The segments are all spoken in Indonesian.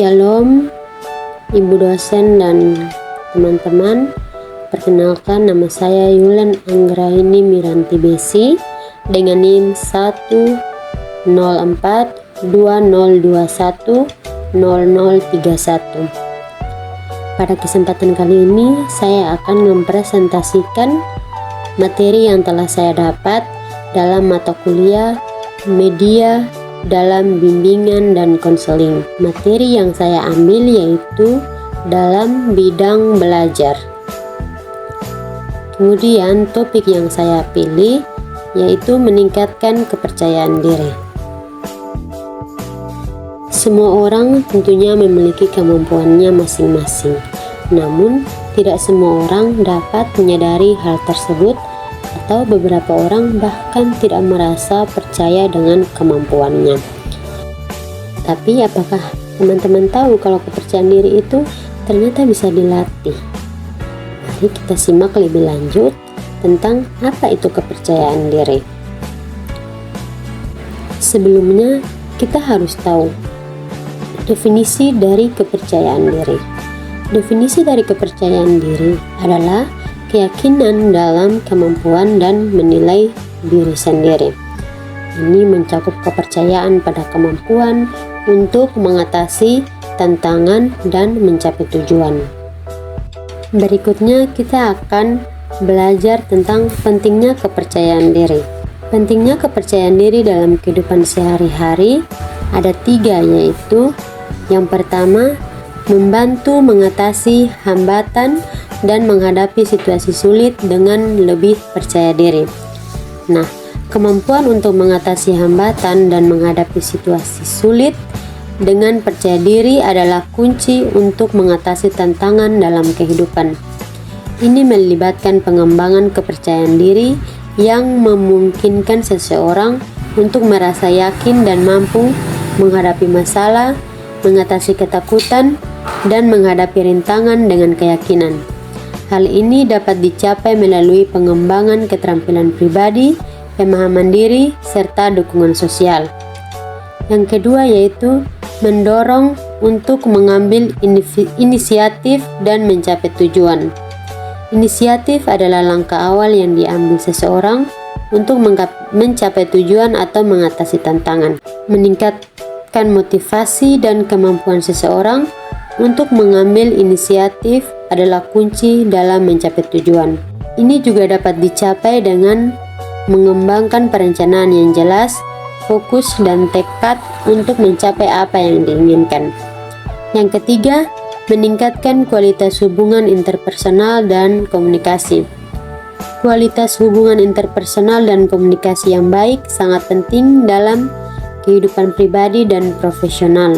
Shalom, Ibu dosen dan teman-teman. Perkenalkan, nama saya Yulen Anggraini Miranti Besi dengan NIM 10420210031. Pada kesempatan kali ini saya akan mempresentasikan materi yang telah saya dapat dalam mata kuliah media dalam bimbingan dan konseling. Materi yang saya ambil yaitu dalam bidang belajar. Kemudian topik yang saya pilih yaitu meningkatkan kepercayaan diri. Semua orang tentunya memiliki kemampuannya masing-masing. Namun, tidak semua orang dapat menyadari hal tersebut, atau beberapa orang bahkan tidak merasa percaya dengan kemampuannya. Tapi apakah teman-teman tahu kalau kepercayaan diri itu ternyata bisa dilatih? Mari kita simak lebih lanjut tentang apa itu kepercayaan diri. Sebelumnya, kita harus tahu definisi dari kepercayaan diri. Definisi dari kepercayaan diri adalah keyakinan dalam kemampuan dan menilai diri sendiri. Ini mencakup kepercayaan pada kemampuan untuk mengatasi tantangan dan mencapai tujuan. Berikutnya kita akan belajar tentang pentingnya kepercayaan diri. Pentingnya kepercayaan diri dalam kehidupan sehari-hari ada 3, yaitu yang pertama, membantu mengatasi hambatan dan menghadapi situasi sulit dengan lebih percaya diri. Nah, kemampuan untuk mengatasi hambatan dan menghadapi situasi sulit dengan percaya diri adalah kunci untuk mengatasi tantangan dalam kehidupan. Ini melibatkan pengembangan kepercayaan diri yang memungkinkan seseorang untuk merasa yakin dan mampu menghadapi masalah, mengatasi ketakutan, dan menghadapi rintangan dengan keyakinan. Hal ini dapat dicapai melalui pengembangan keterampilan pribadi, pemahaman diri, serta dukungan sosial. Yang kedua yaitu mendorong untuk mengambil inisiatif dan mencapai tujuan. Inisiatif adalah langkah awal yang diambil seseorang untuk mencapai tujuan atau mengatasi tantangan. Meningkatkan motivasi dan kemampuan seseorang untuk mengambil inisiatif adalah kunci dalam mencapai tujuan. Ini juga dapat dicapai dengan mengembangkan perencanaan yang jelas, fokus, dan tekad untuk mencapai apa yang diinginkan. Yang ketiga, meningkatkan kualitas hubungan interpersonal dan komunikasi. Kualitas hubungan interpersonal dan komunikasi yang baik sangat penting dalam kehidupan pribadi dan profesional.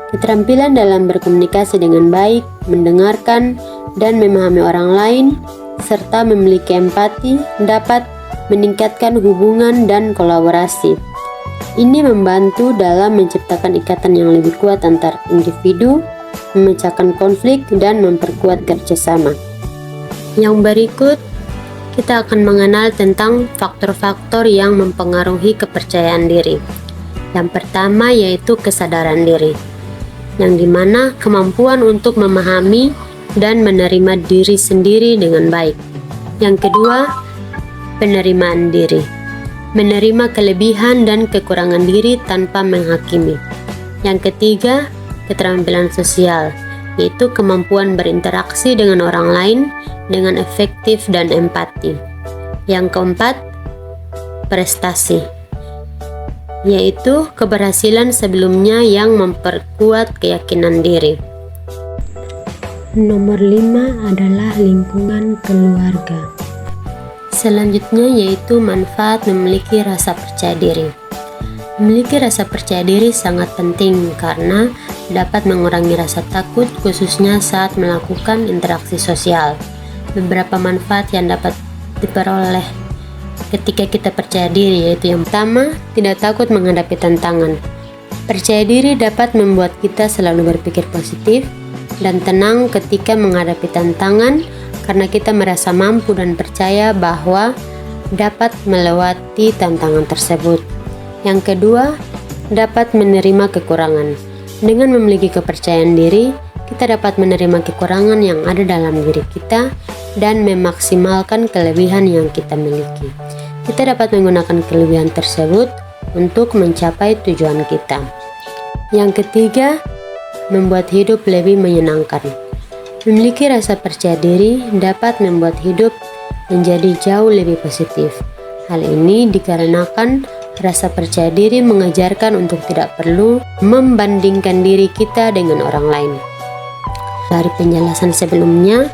Keterampilan dalam berkomunikasi dengan baik, mendengarkan, dan memahami orang lain, serta memiliki empati dapat meningkatkan hubungan dan kolaborasi. Ini membantu dalam menciptakan ikatan yang lebih kuat antar individu, memecahkan konflik, dan memperkuat kerjasama. Yang berikut, kita akan mengenal tentang faktor-faktor yang mempengaruhi kepercayaan diri. Yang pertama yaitu kesadaran diri, yang dimana kemampuan untuk memahami dan menerima diri sendiri dengan baik. Yang kedua, penerimaan diri, menerima kelebihan dan kekurangan diri tanpa menghakimi. Yang ketiga, keterampilan sosial, yaitu kemampuan berinteraksi dengan orang lain dengan efektif dan empati. Yang keempat, prestasi, yaitu keberhasilan sebelumnya yang memperkuat keyakinan diri. Nomor 5 adalah lingkungan keluarga. Selanjutnya yaitu manfaat memiliki rasa percaya diri. Memiliki rasa percaya diri sangat penting karena dapat mengurangi rasa takut khususnya saat melakukan interaksi sosial. Beberapa manfaat yang dapat diperoleh ketika kita percaya diri yaitu yang pertama, tidak takut menghadapi tantangan. Percaya diri dapat membuat kita selalu berpikir positif dan tenang ketika menghadapi tantangan karena kita merasa mampu dan percaya bahwa dapat melewati tantangan tersebut. Yang kedua, dapat menerima kekurangan. Dengan memiliki kepercayaan diri, kita dapat menerima kekurangan yang ada dalam diri kita dan memaksimalkan kelebihan yang kita miliki. Kita dapat menggunakan kelebihan tersebut untuk mencapai tujuan kita. Yang ketiga, membuat hidup lebih menyenangkan. Memiliki rasa percaya diri dapat membuat hidup menjadi jauh lebih positif. Hal ini dikarenakan rasa percaya diri mengajarkan untuk tidak perlu membandingkan diri kita dengan orang lain. Dari penjelasan sebelumnya,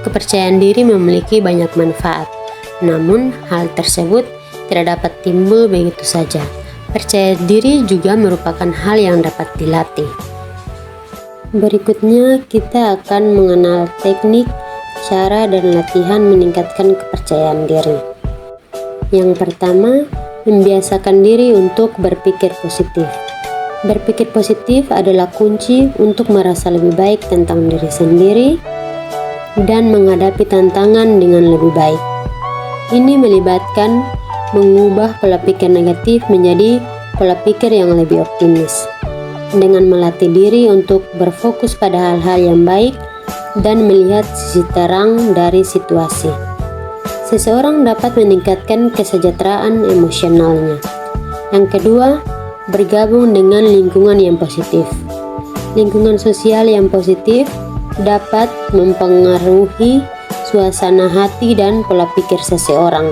kepercayaan diri memiliki banyak manfaat. Namun, hal tersebut tidak dapat timbul begitu saja. Percaya diri juga merupakan hal yang dapat dilatih. Berikutnya, kita akan mengenal teknik, cara, dan latihan meningkatkan kepercayaan diri. Yang pertama, membiasakan diri untuk berpikir positif. Berpikir positif adalah kunci untuk merasa lebih baik tentang diri sendiri dan menghadapi tantangan dengan lebih baik. Ini melibatkan mengubah pola pikir negatif menjadi pola pikir yang lebih optimis. Dengan melatih diri untuk berfokus pada hal-hal yang baik dan melihat sisi terang dari situasi. Seseorang dapat meningkatkan kesejahteraan emosionalnya. Yang kedua, bergabung dengan lingkungan yang positif. Lingkungan sosial yang positif dapat mempengaruhi suasana hati dan pola pikir seseorang.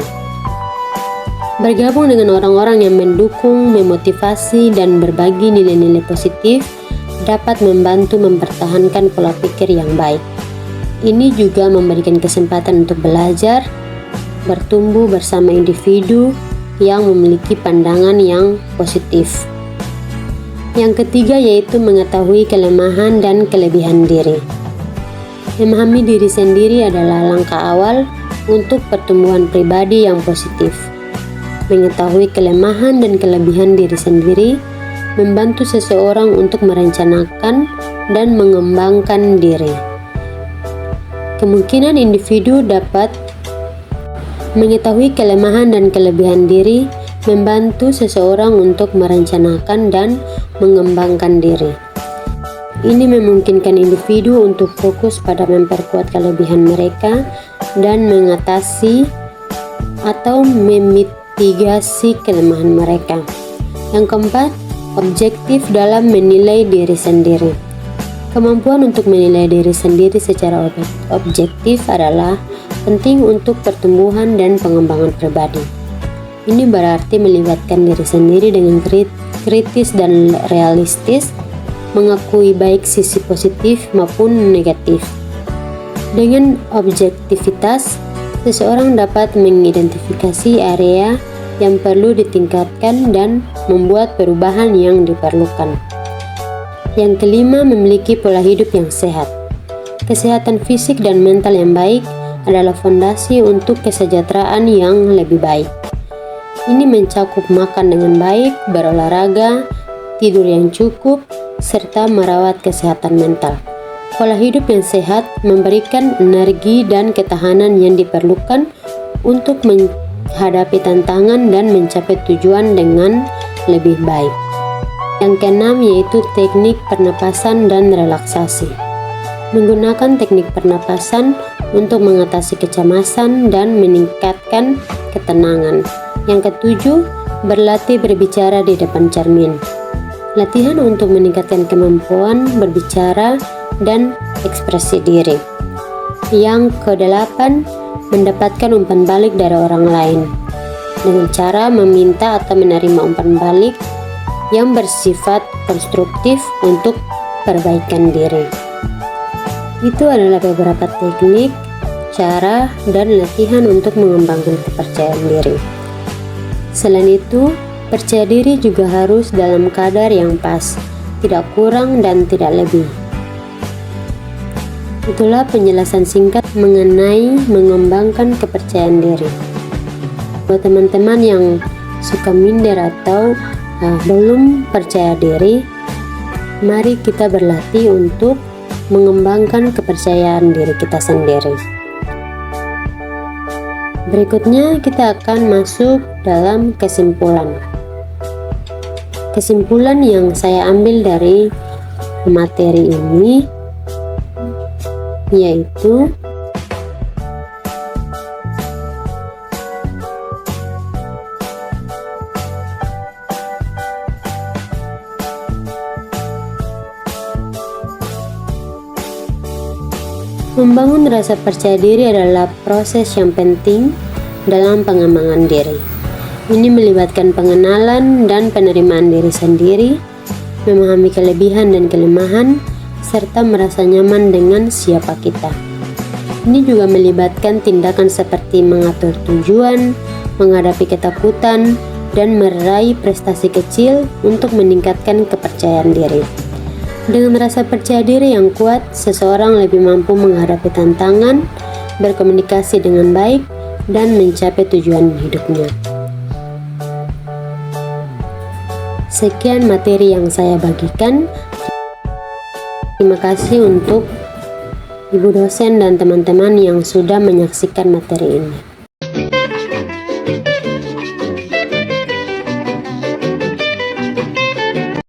Bergabung dengan orang-orang yang mendukung, memotivasi, dan berbagi nilai-nilai positif dapat membantu mempertahankan pola pikir yang baik. Ini juga memberikan kesempatan untuk belajar, bertumbuh bersama individu yang memiliki pandangan yang positif. Yang ketiga yaitu mengetahui kelemahan dan kelebihan diri. Memahami diri sendiri adalah langkah awal untuk pertumbuhan pribadi yang positif. Mengetahui kelemahan dan kelebihan diri sendiri membantu seseorang untuk merencanakan dan mengembangkan diri. Kemungkinan individu dapat mengetahui kelemahan dan kelebihan diri membantu seseorang untuk merencanakan dan mengembangkan diri. Ini memungkinkan individu untuk fokus pada memperkuat kelebihan mereka dan mengatasi atau memitigasi kelemahan mereka. Yang keempat, objektif dalam menilai diri sendiri. Kemampuan untuk menilai diri sendiri secara objektif adalah penting untuk pertumbuhan dan pengembangan pribadi. Ini berarti melibatkan diri sendiri dengan kritis dan realistis, mengakui baik sisi positif maupun negatif. Dengan objektivitas, seseorang dapat mengidentifikasi area yang perlu ditingkatkan dan membuat perubahan yang diperlukan. Yang kelima, memiliki pola hidup yang sehat. Kesehatan fisik dan mental yang baik adalah fondasi untuk kesejahteraan yang lebih baik. Ini mencakup makan dengan baik, berolahraga, tidur yang cukup, serta merawat kesehatan mental. Pola hidup yang sehat memberikan energi dan ketahanan yang diperlukan untuk menghadapi tantangan dan mencapai tujuan dengan lebih baik. Yang keenam yaitu teknik pernapasan dan relaksasi. Menggunakan teknik pernapasan untuk mengatasi kecemasan dan meningkatkan ketenangan. Yang ketujuh, berlatih berbicara di depan cermin. Latihan untuk meningkatkan kemampuan berbicara dan ekspresi diri. Yang kedelapan, mendapatkan umpan balik dari orang lain dengan cara meminta atau menerima umpan balik yang bersifat konstruktif untuk perbaikan diri. Itu adalah beberapa teknik, cara, dan latihan untuk mengembangkan kepercayaan diri. Selain itu, percaya diri juga harus dalam kadar yang pas, tidak kurang dan tidak lebih. Itulah penjelasan singkat mengenai mengembangkan kepercayaan diri. Buat teman-teman yang suka minder atau belum percaya diri, mari kita berlatih untuk mengembangkan kepercayaan diri kita sendiri. Berikutnya kita akan masuk dalam kesimpulan. Kesimpulan yang saya ambil dari materi ini, yaitu membangun rasa percaya diri adalah proses yang penting dalam pengembangan diri. Ini melibatkan pengenalan dan penerimaan diri sendiri, memahami kelebihan dan kelemahan, serta merasa nyaman dengan siapa kita. Ini juga melibatkan tindakan seperti mengatur tujuan, menghadapi ketakutan, dan meraih prestasi kecil untuk meningkatkan kepercayaan diri. Dengan rasa percaya diri yang kuat, seseorang lebih mampu menghadapi tantangan, berkomunikasi dengan baik, dan mencapai tujuan hidupnya. Sekian materi yang saya bagikan. Terima kasih untuk Ibu dosen dan teman-teman yang sudah menyaksikan materi ini.